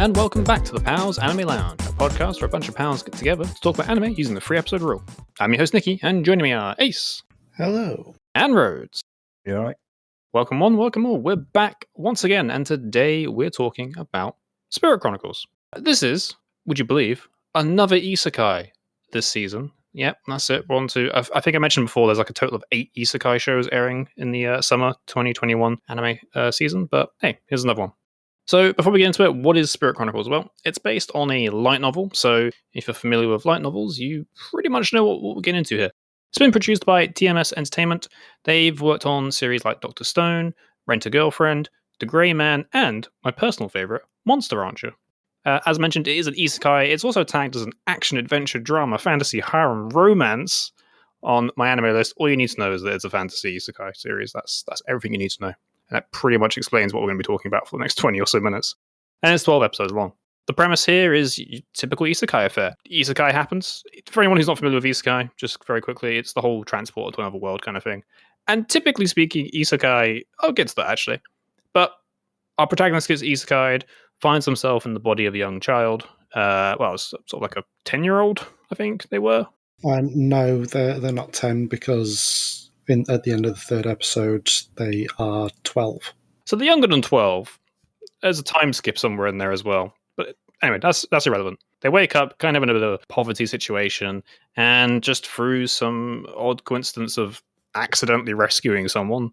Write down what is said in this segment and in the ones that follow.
and welcome back to the Pals Anime Lounge, a podcast where a bunch of pals get together to talk about anime using the free episode rule. I'm your host Nikki, and joining me are Ace. Hello. And Rhodes. You alright? Welcome one, welcome all. We're back once again, and today we're talking about Spirit Chronicles. This is, would you believe, another isekai this season. Yep, that's it. We're on to, I think I mentioned before, there's like a total of 8 isekai shows airing in the summer 2021 anime season, but hey, here's another one. So before we get into it, what is Spirit Chronicles? Well, it's based on a light novel, so if you're familiar with light novels, you pretty much know what we're getting into here. It's been produced by TMS Entertainment. They've worked on series like Dr. Stone, Rent a Girlfriend, The Grey Man, and my personal favourite, Monster Rancher. As mentioned, it is an isekai. It's also tagged as an action, adventure, drama, fantasy, harem, romance on my anime list. All you need to know is that it's a fantasy isekai series. That's everything you need to know. And that pretty much explains what we're going to be talking about for the next 20 or so minutes. And it's 12 episodes long. The premise here is typical isekai affair. Isekai happens. For anyone who's not familiar with isekai, just very quickly, it's the whole transport to another world kind of thing. And typically speaking, isekai, I'll get to that actually. But our protagonist gets isekai'd, finds himself in the body of a young child. It's sort of like a 10-year-old, I think they were. No, they're not 10 because at the end of the third episode, they are 12. So they're younger than 12. There's a time skip somewhere in there as well. But anyway, that's irrelevant. They wake up kind of in a bit of a poverty situation, and just through some odd coincidence of accidentally rescuing someone,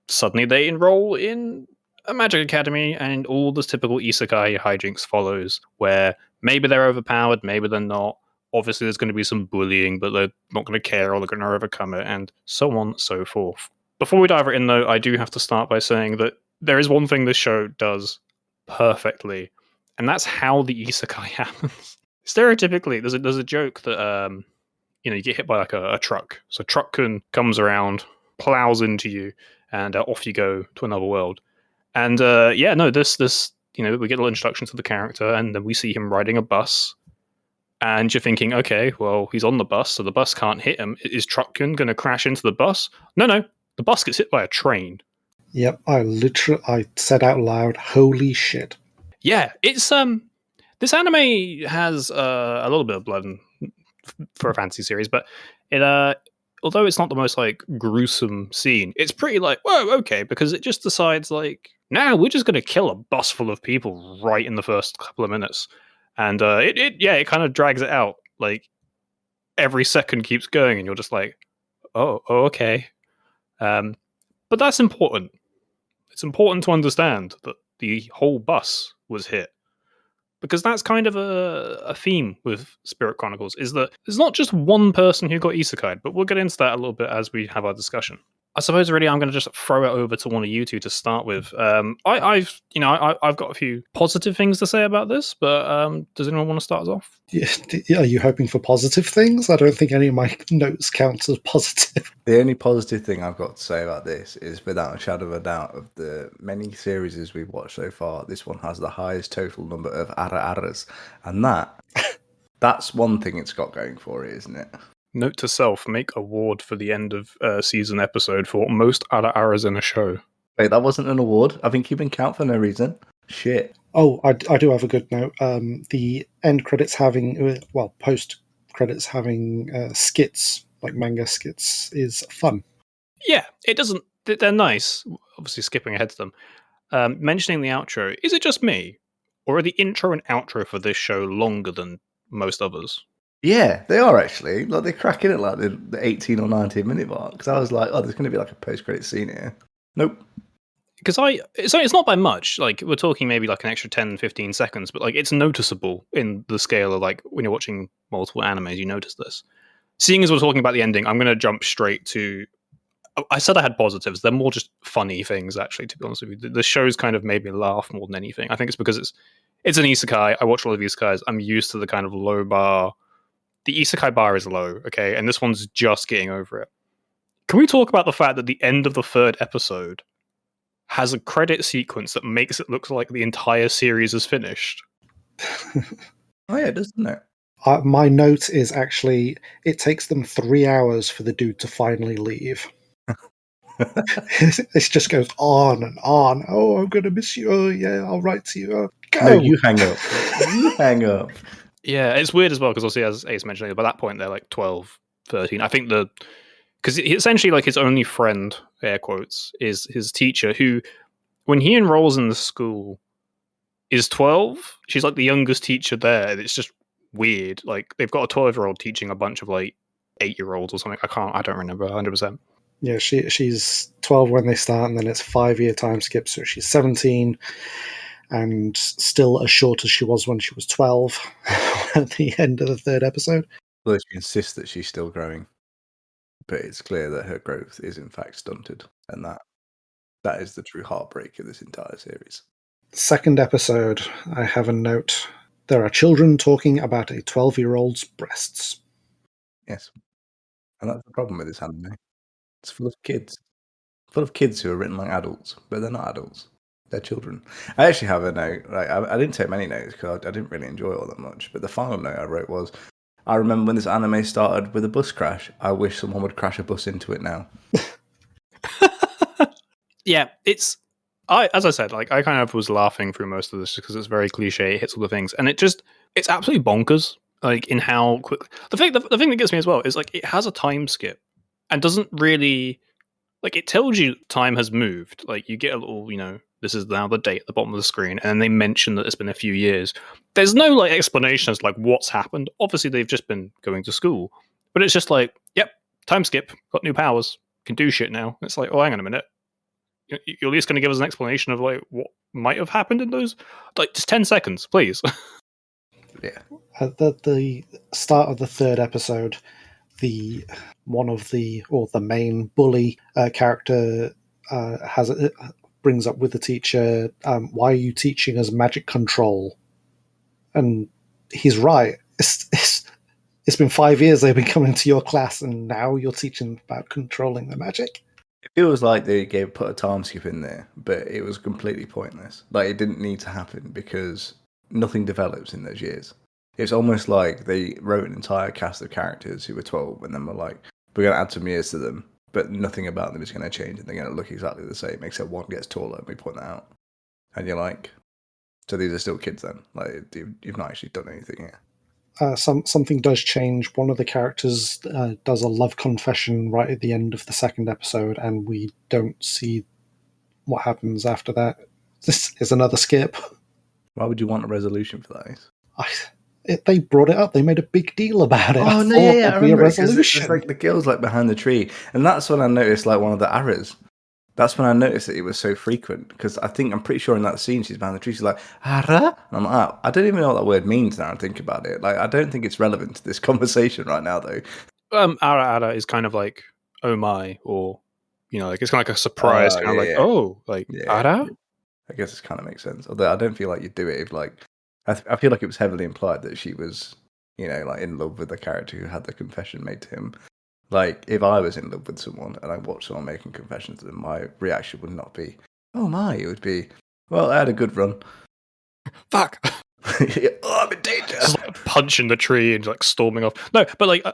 suddenly they enroll in a magic academy, and all the typical isekai hijinks follows, where maybe they're overpowered, maybe they're not. Obviously, there's going to be some bullying, but they're not going to care, or they're going to overcome it, and so on and so forth. Before we dive right in, though, I do have to start by saying that there is one thing this show does perfectly, and that's how the isekai happens. Stereotypically, there's a joke that you get hit by like a truck. So truck-kun comes around, plows into you, and off you go to another world. And this we get a little introduction to the character, and then we see him riding a bus. And you're thinking, okay, well, he's on the bus, so the bus can't hit him. Is truck-kun going to crash into the bus? No, the bus gets hit by a train. Yep, I said out loud, holy shit. Yeah, it's this anime has a little bit of blood for a fantasy series, but it although it's not the most like gruesome scene, it's pretty like, whoa, okay, because it just decides like, now we're just going to kill a bus full of people right in the first couple of minutes. And it kind of drags it out. Like every second keeps going, and you're just like, oh okay. But that's important. It's important to understand that the whole bus was hit, because that's kind of a theme with Spirit Chronicles, is that there's not just one person who got isekai'd, but we'll get into that a little bit as we have our discussion. I suppose really I'm going to just throw it over to one of you two to start with. I've got a few positive things to say about this, but does anyone want to start us off? Yeah, are you hoping for positive things? I don't think any of my notes count as positive. The only positive thing I've got to say about this is, without a shadow of a doubt, of the many series we've watched so far, this one has the highest total number of ara-aras. And that's one thing it's got going for it, isn't it? Note to self, make award for the end of season episode for most ara-aras in a show. Wait, that wasn't an award? I've been keeping count for no reason. Shit. Oh, I do have a good note. The end credits having, post credits having skits, like manga skits, is fun. Yeah, they're nice. Obviously skipping ahead to them. Mentioning the outro, is it just me? Or are the intro and outro for this show longer than most others? Yeah, they are actually. Like, they crack in at like the 18 or 19 minute mark. Because I was like, oh, there's going to be like a post-credit scene here. Nope. Because it's not by much. Like, we're talking maybe like an extra 10, 15 seconds, but like it's noticeable in the scale of like when you're watching multiple animes, you notice this. Seeing as we're talking about the ending, I'm going to jump straight to... I said I had positives. They're more just funny things, actually, to be honest with you. The show's kind of made me laugh more than anything. I think it's because it's an isekai. I watch a lot of isekais. I'm used to the kind of low bar... The isekai bar is low, okay? And this one's just getting over it. Can we talk about the fact that the end of the third episode has a credit sequence that makes it look like the entire series is finished? Oh yeah, doesn't it? My note is actually, it takes them 3 hours for the dude to finally leave. It just goes on and on. Oh, I'm going to miss you. Oh, yeah, I'll write to you. Oh, Go! No, you hang up. You hang up. Yeah, it's weird as well because obviously, as Ace mentioned, by that point they're like 12, 13. I think because essentially like his only friend, air quotes, is his teacher who, when he enrolls in the school, is 12. She's like the youngest teacher there. And it's just weird. Like they've got a 12-year-old teaching a bunch of like 8-year-olds or something. I don't remember 100%. Yeah, she's 12 when they start, and then it's a 5-year time skip, so she's 17 and still as short as she was when she was 12 at the end of the 3rd episode. Although she insists that she's still growing, but it's clear that her growth is in fact stunted, and that is the true heartbreak of this entire series. 2nd episode, I have a note. There are children talking about a 12-year-old's breasts. Yes. And that's the problem with this anime. It's full of kids. Full of kids who are written like adults, but they're not adults. They're children. I actually have a note. Like I didn't take many notes because I didn't really enjoy it all that much. But the final note I wrote was, I remember when this anime started with a bus crash. I wish someone would crash a bus into it now. Yeah, as I said, like I kind of was laughing through most of this because it's very cliche. It hits all the things, and it's absolutely bonkers. Like in how quick the thing that gets me as well is like it has a time skip and doesn't really like it tells you time has moved. Like you get a little, this is now the date at the bottom of the screen, and then they mention that it's been a few years. There's no like explanation as to, like what's happened. Obviously, they've just been going to school, but it's just like, yep, time skip, got new powers, can do shit now. It's like, oh, hang on a minute. You're at least going to give us an explanation of like what might have happened in those, like just 10 seconds, please. Yeah. At the start of the 3rd episode, the main bully character brings up with the teacher, why are you teaching us magic control? And he's right. It's been 5 years they've been coming to your class, and now you're teaching about controlling the magic. It feels like they put a time skip in there, but it was completely pointless. Like, it didn't need to happen because nothing develops in those years. It's almost like they wrote an entire cast of characters who were 12 and then were like, we're going to add some years to them, but nothing about them is going to change and they're going to look exactly the same, except one gets taller and we point that out. And you're like, so these are still kids then? Like, you've not actually done anything here. Something does change. One of the characters does a love confession right at the end of the 2nd episode, and we don't see what happens after that. This is another skip. Why would you want a resolution for that? They brought it up. They made a big deal about it. Oh, no, yeah, I remember a resolution. it's like the girl's like behind the tree. And that's when I noticed like one of the errors. That's when I noticed that it was so frequent, because I'm pretty sure in that scene she's behind the tree, she's like, Ara? And I'm like, I don't even know what that word means now I think about it. Like, I don't think it's relevant to this conversation right now, though. Ara is kind of like, oh my, or, like it's kind of like a surprise, Ara? I guess it kind of makes sense. Although I don't feel like you'd do it if, like, I feel like it was heavily implied that she was, like in love with the character who had the confession made to him. Like, if I was in love with someone and I watched someone making confessions to them, my reaction would not be, oh my, it would be, well, I had a good run. Fuck. Oh, I'm in danger. Just like punching the tree and like storming off. No, but like,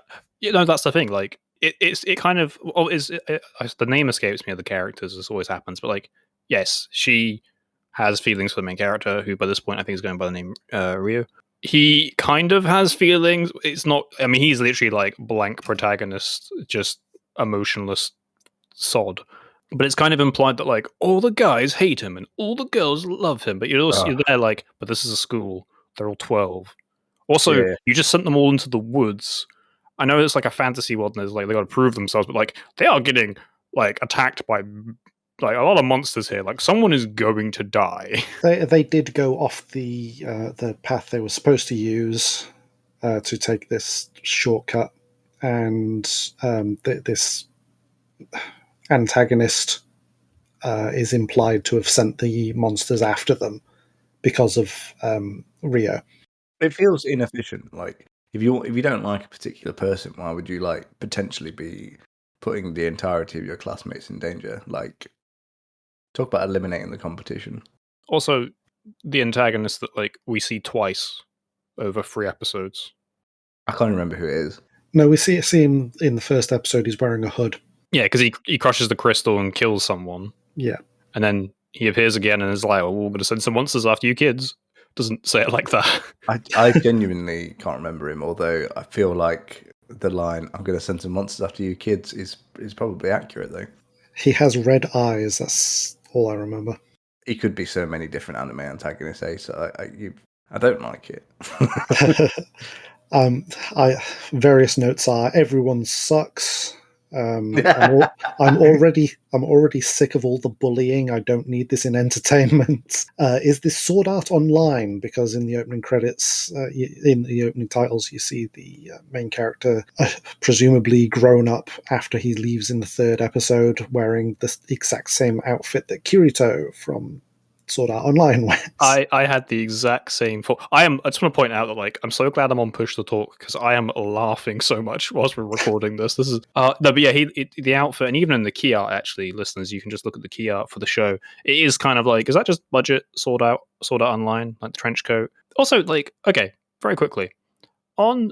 that's the thing. Like, it kind of, the name escapes me of the characters, as always happens, but like, yes, she has feelings for the main character, who by this point I think is going by the name Rio. He kind of has feelings. It's not. I mean, he's literally like blank protagonist, just emotionless sod. But it's kind of implied that like all the guys hate him and all the girls love him. But you're there like, but this is a school. They're all 12. Also, you just sent them all into the woods. I know it's like a fantasy world, and there's like they got to prove themselves, but like they are getting like attacked by like a lot of monsters here. Like someone is going to die. They did go off the path they were supposed to use to take this shortcut, and this antagonist is implied to have sent the monsters after them because of Rio. It feels inefficient. Like if you don't like a particular person, why would you like potentially be putting the entirety of your classmates in danger? Like, talk about eliminating the competition. Also, the antagonist that like we see twice over 3 episodes. I can't remember who it is. No, we see him in the 1st episode. He's wearing a hood. Yeah, because he crushes the crystal and kills someone. Yeah. And then he appears again and is like, well, we're going to send some monsters after you kids. doesn't say it like that. I genuinely can't remember him, although I feel like the line "I'm going to send some monsters after you kids" is probably accurate though. He has red eyes. That's all I remember. He could be so many different anime antagonists, so I don't like it. Various notes are everyone sucks. I'm already sick of all the bullying. I don't need this in entertainment. Is this Sword Art Online? Because in the opening credits, in the opening titles, you see the main character, presumably grown up after he leaves in the third episode, wearing the exact same outfit that Kirito from Sword Art Online wears. I had the exact same thought. I just want to point out that like I'm so glad I'm on Push to Talk because I am laughing so much whilst we're recording this. This is no, but yeah, the outfit, and even in the key art, actually, listeners, you can just look at the key art for the show. It is kind of like, is that just budget Sword Art Online, like the trench coat? Also, like, okay, very quickly on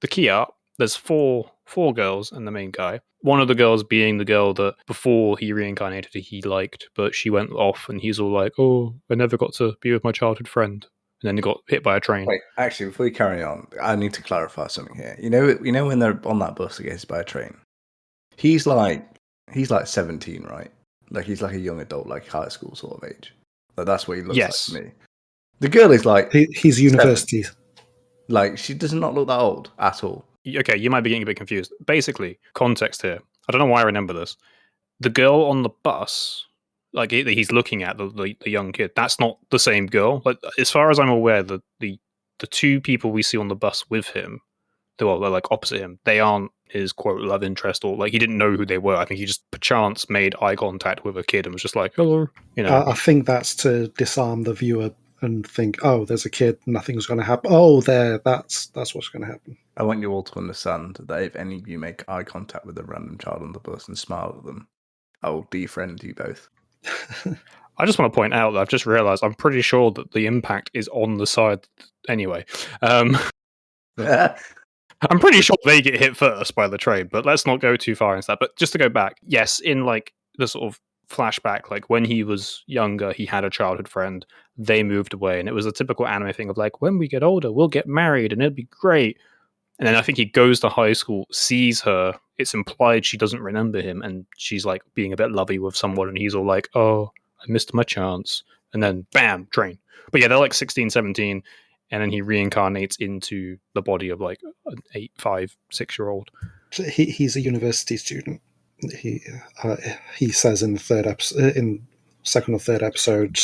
the key art, there's four girls and the main guy. One of the girls being the girl that before he reincarnated he liked, but she went off and he's all like, "Oh, I never got to be with my childhood friend," and then he got hit by a train. Wait, actually, before we carry on, I need to clarify something here. You know when they're on that bus against by a train, he's like 17, right? Like he's like a young adult, like high school sort of age. Like that's what he looks like to me. The girl is like he's university. Like she does not look that old at all. Okay, you might be getting a bit confused. Basically, context here. I don't know why I remember this. The girl on the bus, like he's looking at the young kid. That's not the same girl. Like as far as I'm aware, the two people we see on the bus with him, they're like opposite him. They aren't his quote love interest, or like he didn't know who they were. I think he just perchance made eye contact with a kid and was just like, "Hello," you know. I think that's to disarm the viewer and think, oh, there's a kid, nothing's going to happen. Oh, that's what's going to happen. I want you all to understand that if any of you make eye contact with a random child on the bus and smile at them, I will defriend you both. I just want to point out that I've just realised I'm pretty sure that the impact is on the side anyway. I'm pretty sure they get hit first by the train, but let's not go too far into that. But just to go back, yes, in like the sort of flashback, like when he was younger, he had a childhood friend, they moved away, and it was a typical anime thing of like, when we get older, we'll get married and it'll be great. And then I think he goes to high school, sees her, it's implied she doesn't remember him, and she's like being a bit lovey with someone, and he's all like, oh, I missed my chance. And then bam, train. But yeah, they're like 16, 17, and then he reincarnates into the body of like an 8, 5, 6-year-old. He's a university student. He says in the third episode, in second or third episode,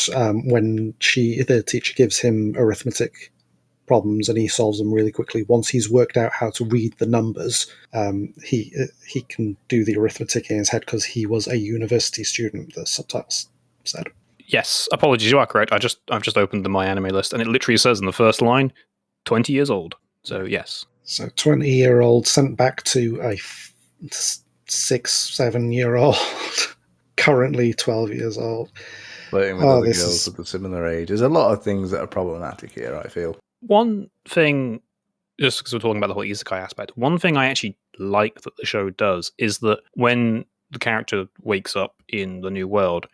when the teacher gives him arithmetic problems and he solves them really quickly. Once he's worked out how to read the numbers, he can do the arithmetic in his head because he was a university student. The subtitles said. Yes, apologies, you are correct. I've just opened the My Anime list, and it literally says in the first line, 20 years old. So yes. So 20-year-old sent back to a 6-7-year-old, currently 12 years old. Flirting with other girls of a similar age. There's a lot of things that are problematic here, I feel. One thing, just because we're talking about the whole isekai aspect, one thing I actually like that the show does is that when the character wakes up in the new world,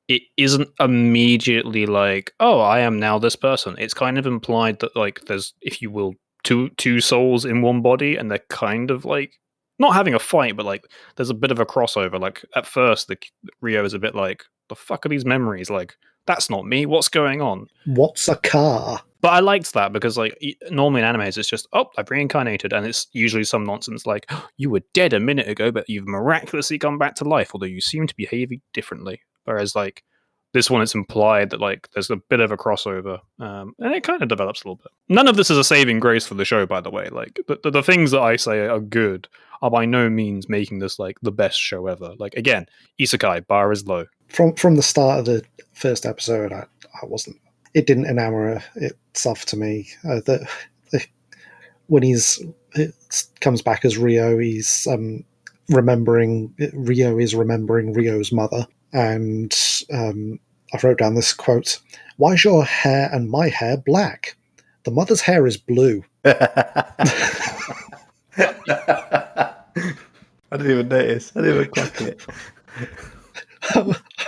it isn't immediately like, oh, I am now this person. It's kind of implied that like there's, if you will, two souls in one body, and they're kind of like not having a fight, but like there's a bit of a crossover. Like at first, the Rio is a bit like, the fuck are these memories? Like that's not me. What's going on? What's a car? But I liked that because like normally in animes it's just, oh, I've reincarnated, and it's usually some nonsense like, oh, you were dead a minute ago, but you've miraculously come back to life, although you seem to be behaving differently. Whereas like this one, it's implied that like there's a bit of a crossover, and it kind of develops a little bit. None of this is a saving grace for the show, by the way. Like the things that I say are good are by no means making this like the best show ever. Like again, isekai bar is low. From the start of the first episode, I wasn't. It didn't enamor itself to me. When it comes back as Rio, he's remembering Rio's mother, and I wrote down this quote: "Why's your hair and my hair black? The mother's hair is blue." I didn't even notice. I didn't even clock it.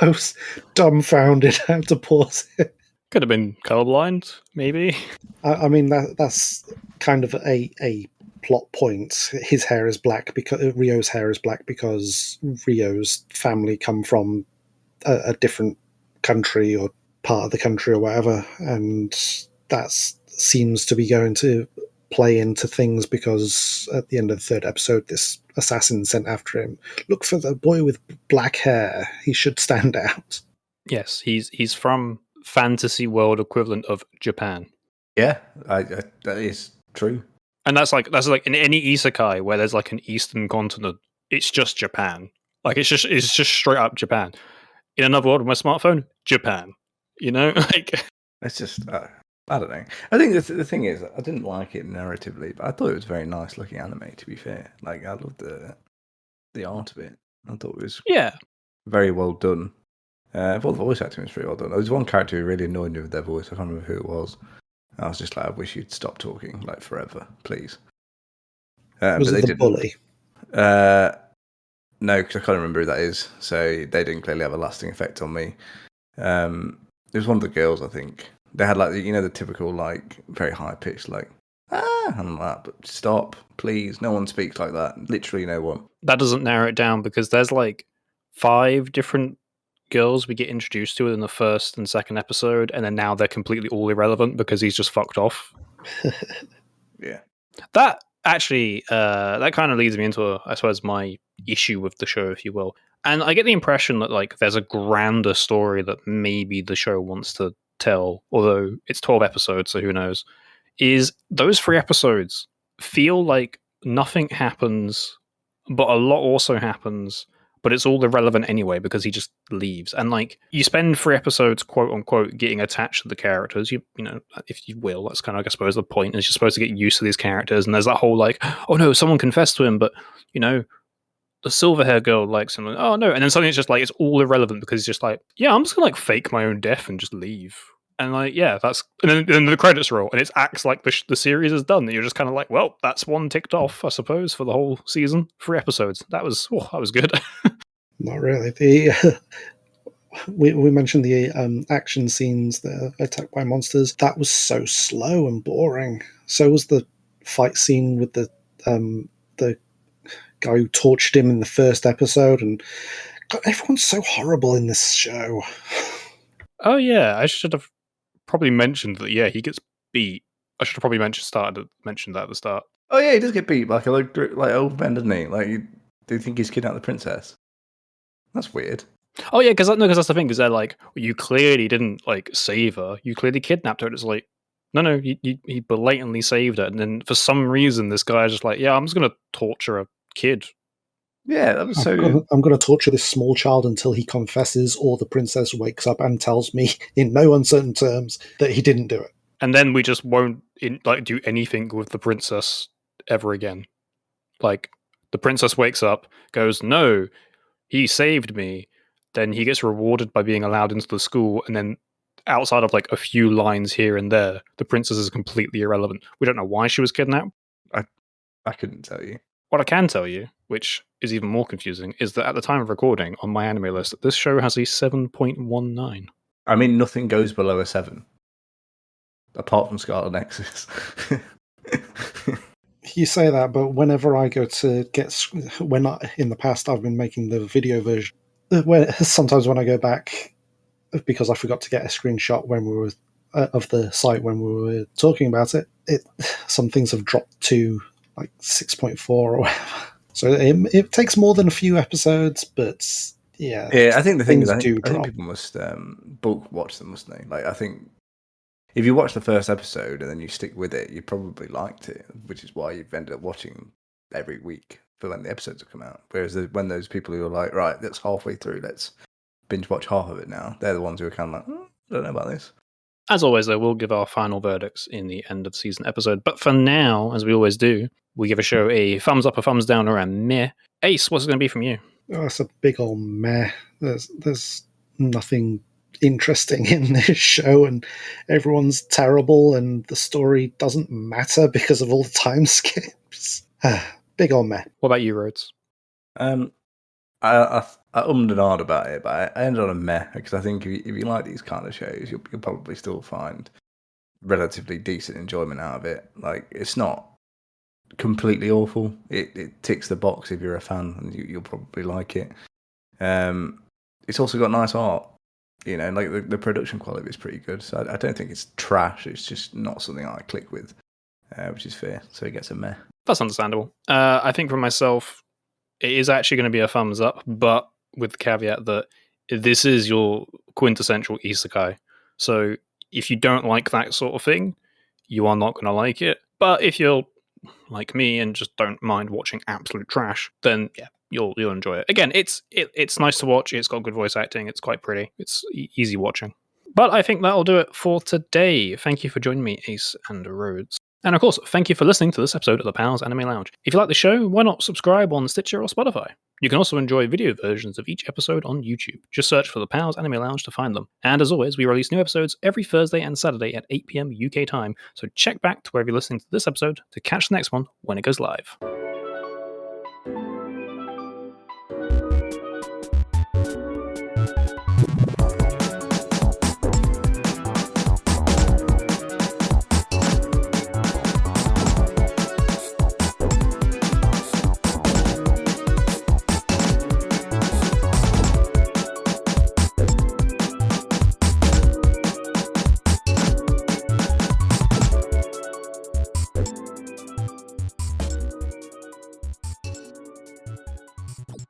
I was dumbfounded how to pause it. Could have been colorblind, maybe. I mean, that's kind of a plot point. His hair is black because Rio's hair is black because Rio's family come from a different country or part of the country or whatever, and that seems to be going to play into things because at the end of the third episode, this assassin sent after him. Look for the boy with black hair. He should stand out. Yes, he's from fantasy world equivalent of Japan. Yeah, that is true. And that's like in any isekai where there's like an eastern continent, it's just Japan. Like it's just straight up Japan. In another world with my smartphone, Japan. You know, like It's just I don't know. I think the thing is, I didn't like it narratively, but I thought it was very nice looking anime. To be fair, like I loved the art of it. I thought it was very well done. I thought the voice acting was pretty well done. There was one character who really annoyed me with their voice. I can't remember who it was. I was just like, I wish you'd stop talking like forever, please. Was but it they the didn't. bully? No, because I can't remember who that is. So they didn't clearly have a lasting effect on me. It was one of the girls, I think. They had like the typical like very high pitched like and I'm like, but stop, please. No one speaks like that. Literally no one. that doesn't narrow it down because there's like 5 different girls we get introduced to in the first and second episode, and then now they're completely all irrelevant because he's just fucked off. Yeah. That actually, that kind of leads me into, I suppose, my issue with the show, if you will. And I get the impression that like there's a grander story that maybe the show wants to tell, although it's 12 episodes, so who knows. Is those 3 episodes feel like nothing happens, but a lot also happens, but it's all irrelevant anyway because he just leaves. And like you spend 3 episodes, quote unquote, getting attached to the characters. You know, if you will, that's kind of I suppose the point is you're supposed to get used to these characters. And there's that whole like, oh no, someone confessed to him, but you know, the silver hair girl likes him. Like, oh no, and then suddenly it's just like it's all irrelevant because he's just like, yeah, I'm just gonna like fake my own death and just leave. And like, yeah, that's and then the credits roll, and it acts like the series is done. And you're just kind of like, well, that's one ticked off, I suppose, for the whole season. 3 episodes. That was good. Not really. We mentioned the action scenes, the attack by monsters. That was so slow and boring. So was the fight scene with the guy who tortured him in the first episode. And God, everyone's so horrible in this show. Oh yeah, I should have probably mentioned that. Yeah, he gets beat. I should have probably mentioned that at the start. Oh yeah, he does get beat by like old man, doesn't he? Like, do you think he's kidnapped the princess? That's weird. Oh yeah, because that's the thing. Because they're like, well, you clearly didn't like save her. You clearly kidnapped her. And it's like, no, he blatantly saved her. And then for some reason, this guy's just like, yeah, I'm just gonna torture a kid. Yeah, that was so. I'm going to torture this small child until he confesses, or the princess wakes up and tells me in no uncertain terms that he didn't do it. And then we just won't do anything with the princess ever again. Like the princess wakes up, goes, no, he saved me. Then he gets rewarded by being allowed into the school, and then outside of like a few lines here and there, the princess is completely irrelevant. We don't know why she was kidnapped. I couldn't tell you. What I can tell you, which is even more confusing, is that at the time of recording on my anime list, this show has a 7.19. I mean, nothing goes below a 7. Apart from Scarlet Nexus. You say that, but whenever I go to in the past I've been making the video version, sometimes when I go back, because I forgot to get a screenshot when we were of the site when we were talking about it, some things have dropped to like 6.4 or whatever. So it takes more than a few episodes, but yeah. Yeah, I think the thing is, I think drop. people must bulk watch them, mustn't they? Like, I think if you watch the first episode and then you stick with it, you probably liked it, which is why you've ended up watching every week for when the episodes have come out. Whereas when those people who are like, right, that's halfway through, let's binge watch half of it now, they're the ones who are kind of like, I don't know about this. As always, though, we'll give our final verdicts in the end of season episode. But for now, as we always do, we give a show a thumbs up, a thumbs down, or a meh. Ace, what's it going to be from you? Oh, it's a big old meh. There's nothing interesting in this show, and everyone's terrible, and the story doesn't matter because of all the time skips. Big old meh. What about you, Rhodes? I I ummed and ahed about it, but I ended on a meh, because I think if you like these kind of shows, you'll probably still find relatively decent enjoyment out of it. Like, it's not completely awful. It ticks the box if you're a fan, and you'll probably like it. It's also got nice art. You know, like the production quality is pretty good. So I don't think it's trash. It's just not something I click with, which is fair. So it gets a meh. That's understandable. I think for myself, it is actually going to be a thumbs up, but with the caveat that this is your quintessential isekai. So if you don't like that sort of thing, you are not going to like it. But if you're like me and just don't mind watching absolute trash, then yeah, you'll enjoy it. Again, it's nice to watch. It's got good voice acting. It's quite pretty. It's easy watching. But I think that'll do it for today. Thank you for joining me, Ace and Rhodes. And of course, thank you for listening to this episode of the Pals Anime Lounge. If you like the show, why not subscribe on Stitcher or Spotify? You can also enjoy video versions of each episode on YouTube. Just search for the Pals Anime Lounge to find them. And as always, we release new episodes every Thursday and Saturday at 8 PM UK time, so check back to wherever you're listening to this episode to catch the next one when it goes live.